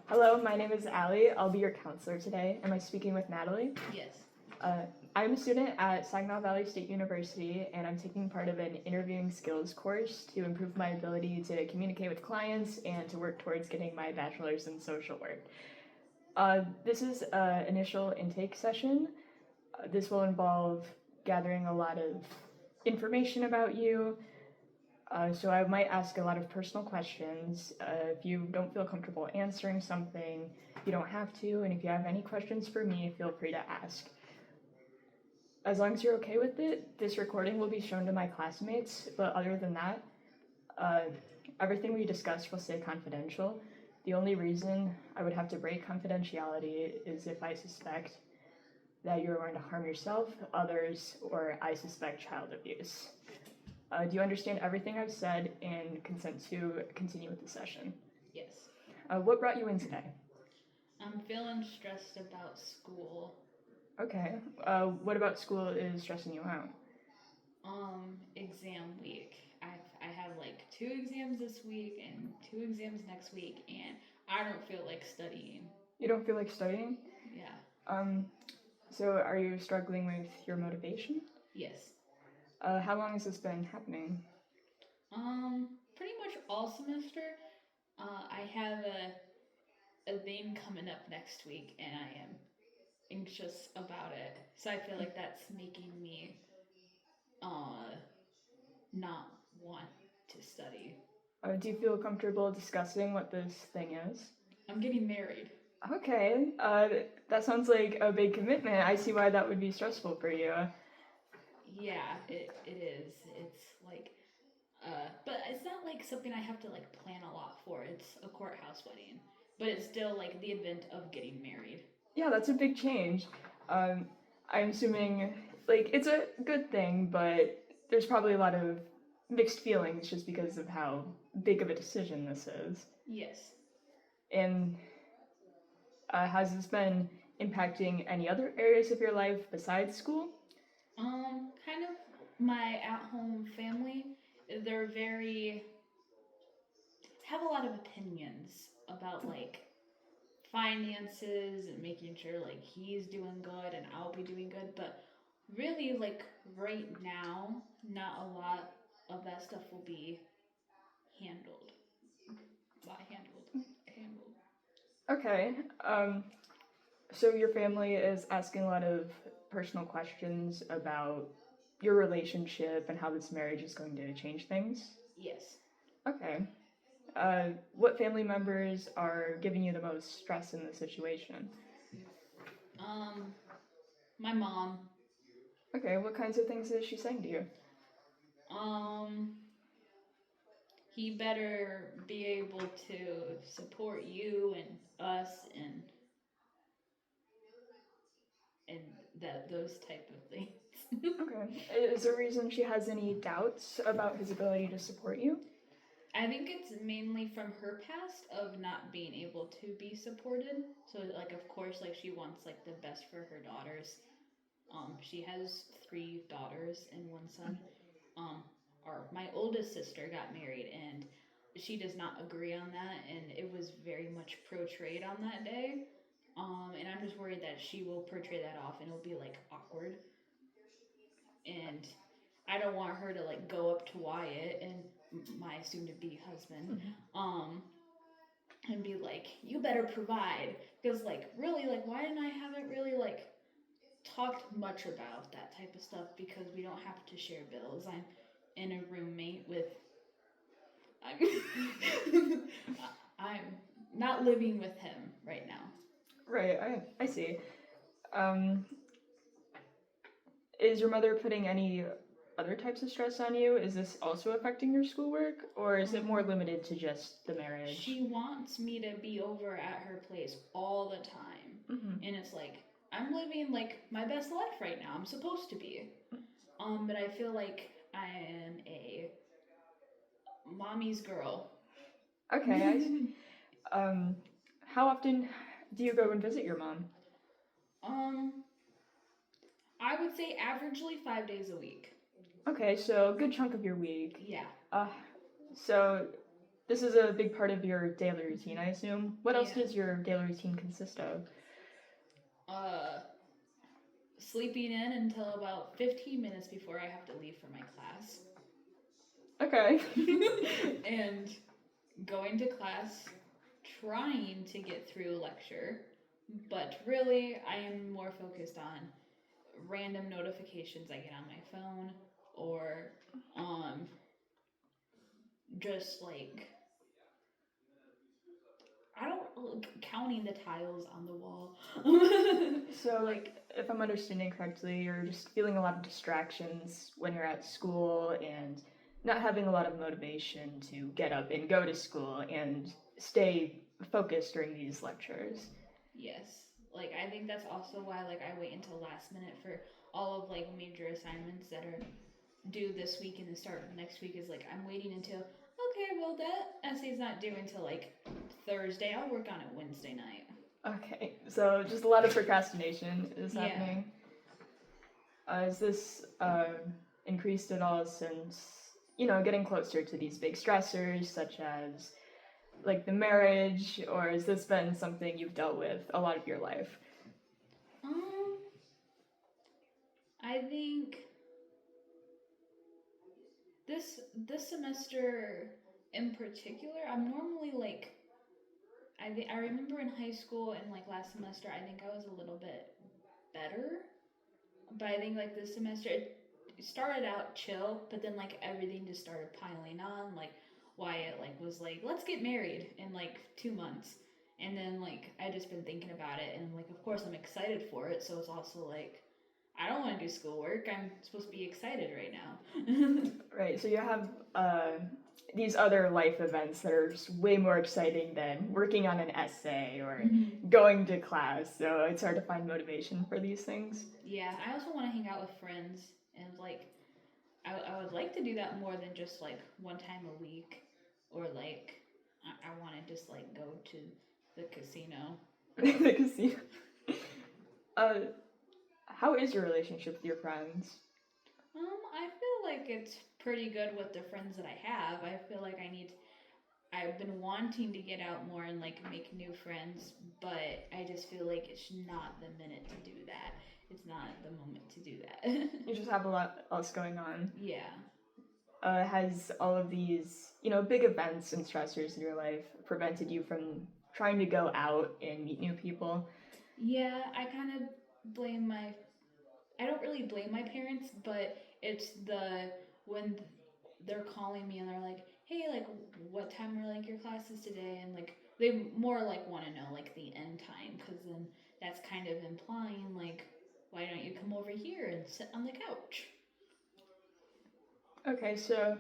Hello, my name is Allie. I'll be your counselor today. Am I speaking with Natalie? Yes. Uh, I'm a student at Saginaw Valley State University, and I'm taking part of an interviewing skills course to improve my ability to communicate with clients and to work towards getting my bachelor's in social work. This is an initial intake session. This will involve gathering a lot of information about you. So I might ask a lot of personal questions. If you don't feel comfortable answering something, you don't have to. And if you have any questions for me, feel free to ask. As long as you're okay with it, this recording will be shown to my classmates. But other than that, uh, everything we discussed will stay confidential. The only reason I would have to break confidentiality is if I suspect that you're going to harm yourself, others, or I suspect child abuse. Do you understand everything I've said and consent to continue with the session? Yes. What brought you in today? I'm feeling stressed about school. Okay. What about school is stressing you out? Exam week. I have like 2 exams this week and 2 exams next week, and I don't feel like studying. You don't feel like studying? Yeah. So are you struggling with your motivation? Yes. How long has this been happening? Pretty much all semester. I have a thing coming up next week, and I am anxious about it. So I feel like that's making me not want to study. Do you feel comfortable discussing what this thing is? I'm getting married. Okay. That sounds like a big commitment. I see why that would be stressful for you. Yeah, it is. It's like, but it's not like something I have to like plan a lot for. It's a courthouse wedding, but it's still like the event of getting married. Yeah, that's a big change. I'm assuming, like, it's a good thing, but there's probably a lot of mixed feelings just because of how big of a decision this is. Yes. And has this been impacting any other areas of your life besides school? Kind of my at-home family. They're very have a lot of opinions about like finances and making sure like he's doing good and I'll be doing good, but really like right now not a lot of that stuff will be handled by handled. Okay. So your family is asking a lot of personal questions about your relationship and how this marriage is going to change things? Yes. Okay. What family members are giving you the most stress in this situation? um my mom. Okay, what kinds of things is she saying to you? um he better be able to support you and us and that those type of things. Okay. Is there a reason she has any doubts about his ability to support you? I think it's mainly from her past of not being able to be supported. So like of course like she wants like the best for her daughters. She has 3 daughters and 1 son. Um my oldest sister got married and she does not agree on that, and it was very much portrayed on that day. And I'm just worried that she will portray that off and it'll be like awkward. And I don't want her to like go up to Wyatt and my soon-to-be husband, um, and be like, "You better provide," because like really, like why didn't I haven't really like talked much about that type of stuff because we don't have to share bills. I'm in a roommate with. I'm, I'm not living with him right now. Right, I see. Um, is your mother putting any other types of stress on you? Is this also affecting your schoolwork, or is it more limited to just the marriage? She wants me to be over at her place all the time, and it's like I'm living like my best life right now. I'm supposed to be, but I feel like I am a mommy's girl. Okay, I see. How often do you go and visit your mom? Um, I would say averagely 5 days a week. Okay, so a good chunk of your week. Yeah. Uh, so this is a big part of your daily routine, I assume. What else Yeah. does your daily routine consist of? Sleeping in until about 15 minutes before I have to leave for my class. Okay. And going to class, trying to get through lecture, but really I am more focused on random notifications I get on my phone, or just like I don't counting the tiles on the wall. So, like, if I'm understanding correctly, you're just feeling a lot of distractions when you're at school and not having a lot of motivation to get up and go to school and stay focused during these lectures. Yes. Like I think that's also why like I wait until last minute for all of like major assignments that are due this week and the start of next week is like I'm waiting until okay, well that essay's not due until like Thursday. I'll work on it Wednesday night. Okay, so just a lot of procrastination is Yeah. happening. Is this increased at all since, getting closer to these big stressors such as like the marriage, or has this been something you've dealt with a lot of your life? Um, I think this semester in particular, I'm normally like I remember in high school and like last semester, I think I was a little bit better, but I think like this semester it started out chill, but then like everything just started piling on. Like Wyatt like was like, let's get married in like 2 months, and then like I just been thinking about it, and like of course I'm excited for it, so it's also like I don't want to do schoolwork. I'm supposed to be excited right now. Right, so you have these other life events that are just way more exciting than working on an essay or going to class, so it's hard to find motivation for these things. Yeah, I also want to hang out with friends, and like I would like to do that more than just like one time a week, or like I want to just like go to the casino. The casino. Uh, how is your relationship with your friends? I feel like it's pretty good with the friends that I have. I feel like I've been wanting to get out more and like make new friends, but I just feel like it's not the minute to do that. It's not the moment to do that. You just have a lot else going on. Yeah. Has all of these, big events and stressors in your life prevented you from trying to go out and meet new people? Yeah, I kind of blame my I don't really blame my parents, but it's when they're calling me and they're like, "Hey, like, what time are like your classes today?" And like they more like want to know like the end time, because then that's kind of implying like, why don't you come over here and sit on the couch? Okay, so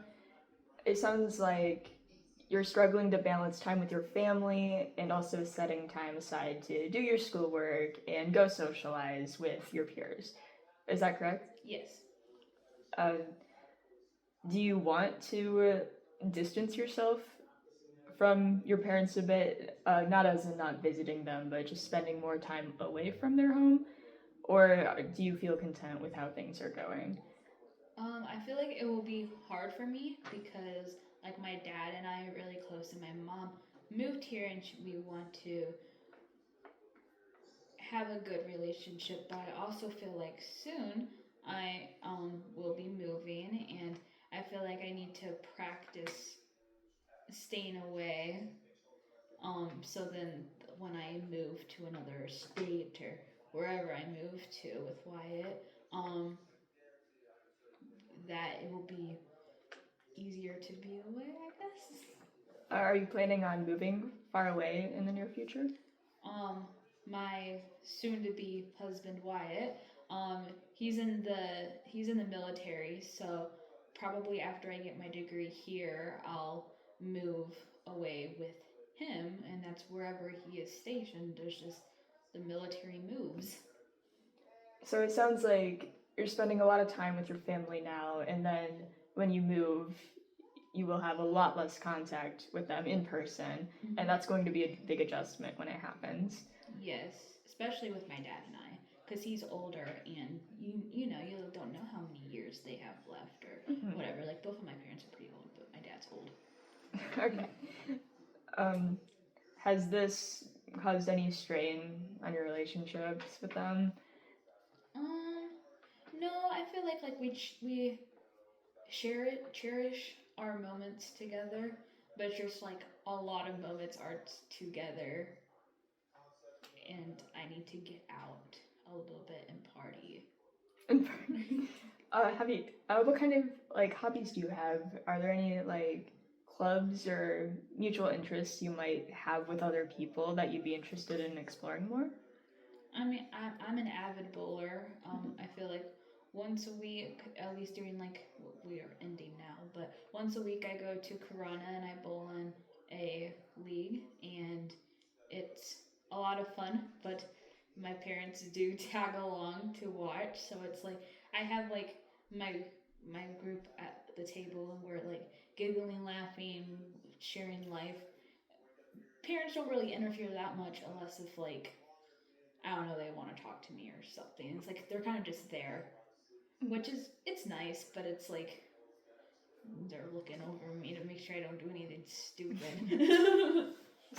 it sounds like you're struggling to balance time with your family and also setting time aside to do your schoolwork and go socialize with your peers. Is that correct? Yes. Uh, do you want to distance yourself from your parents a bit? Not as in not visiting them, but just spending more time away from their home? Or do you feel content with how things are going? I feel like it will be hard for me because like my dad and I are really close, and my mom moved here, and we want to have a good relationship, but I also feel like soon I will be moving, and I feel like I need to practice staying away, so then when I move to another state or wherever I move to with Wyatt, that it will be easier to be away, I guess. Are you planning on moving far away in the near future? Um, my soon-to-be husband Wyatt, um, he's in the military, so probably after I get my degree here, I'll move away with him, and that's wherever he is stationed. There's just the military moves. So it sounds like you're spending a lot of time with your family now, and then when you move, you will have a lot less contact with them in person, and that's going to be a big adjustment when it happens. Yes, especially with my dad and I, because he's older, and you don't know how many years they have left or Mhm. whatever. Like both of my parents are pretty old, but my dad's old. Okay. Um, has this caused any strain on your relationships with them? Um, no, I feel like we cherish our moments together, but it's just like a lot of moments are together, and I need to get out a little bit and party. Have you? What kind of like hobbies do you have? Are there any like clubs or mutual interests you might have with other people that you'd be interested in exploring more? I mean, I'm an avid bowler. I feel like once a week, at least during like we are ending now, but once a week I go to Corona and I bowl in a league, and it's a lot of fun. But my parents do tag along to watch, so it's like I have like my my group at the table, and we're like giggling, laughing, sharing life. Parents don't really interfere that much unless if like I don't know, they want to talk to me or something. It's like they're kind of just there, which is it's nice, but it's like they're looking over me to make sure I don't do anything stupid.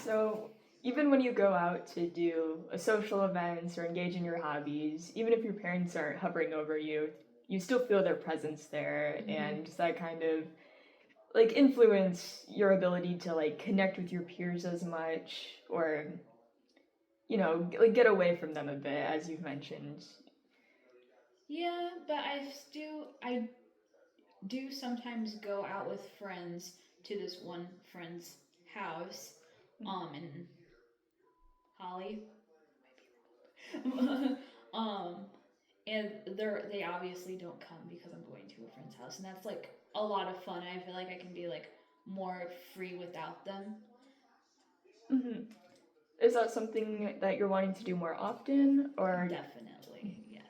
So, even when you go out to do a social events or engage in your hobbies, even if your parents aren't hovering over you, you still feel their presence there, and does that kind of like influence your ability to like connect with your peers as much, or like get away from them a bit, as you've mentioned? Yeah, but I do sometimes go out with friends to this one friend's house, in Holly. um, and they obviously don't come because I'm going to a friend's house, and that's like a lot of fun. I feel like I can be like more free without them. Mm-hmm. Is that something that you're wanting to do more often, or Definitely, yes.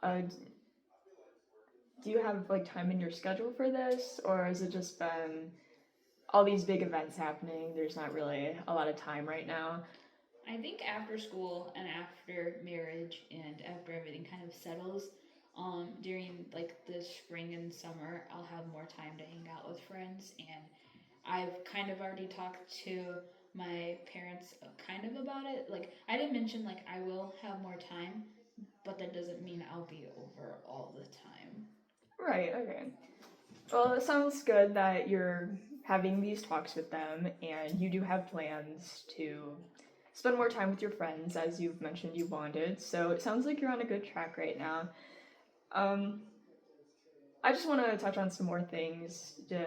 uh, do you have like time in your schedule for this, or has it just been all these big events happening? There's not really a lot of time right now. I think after school and after marriage and after everything kind of settles, during like the spring and summer, I'll have more time to hang out with friends. And I've kind of already talked to my parents kind of about it. Like, I didn't mention like I will have more time, but that doesn't mean I'll be over all the time. Right, okay. Well, it sounds good that you're having these talks with them and you do have plans to spend more time with your friends, as you've mentioned you wanted. So it sounds like you're on a good track right now. Um, I just want to touch on some more things to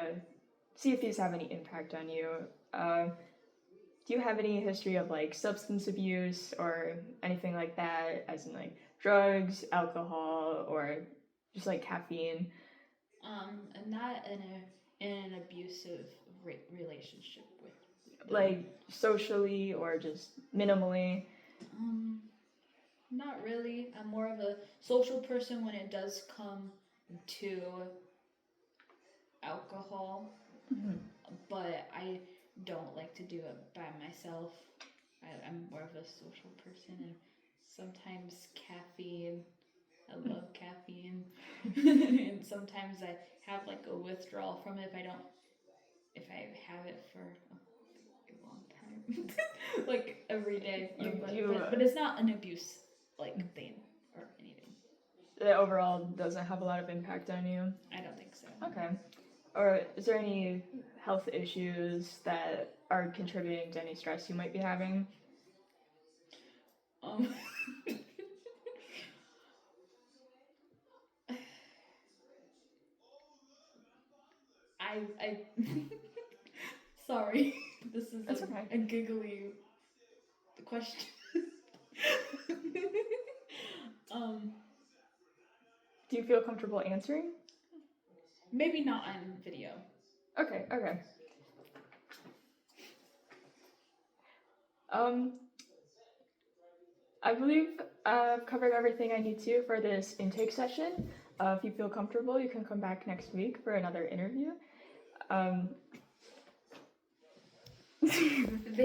see if these have any impact on you. Do you have any history of like substance abuse or anything like that, as in like drugs, alcohol, or just like caffeine? Not in an abusive relationship with them. Like socially or just minimally? Um, Not really. I'm more of a social person when it does come to alcohol, Mhm. but I don't like to do it by myself. I'm more of a social person, and sometimes caffeine. I love caffeine, and sometimes I have like a withdrawal from it if I have it for a long time, like every day. But it's not an abuse like thing or anything. It overall doesn't have a lot of impact on you? I don't think so. Okay. Or is there any health issues that are contributing to any stress you might be having? Um, I sorry, this is That's okay. a giggly question. um, Do you feel comfortable answering? Maybe not on video. Okay, okay. Um, I believe I've covered everything I need to for this intake session. If you feel comfortable, you can come back next week for another interview. Um, Thank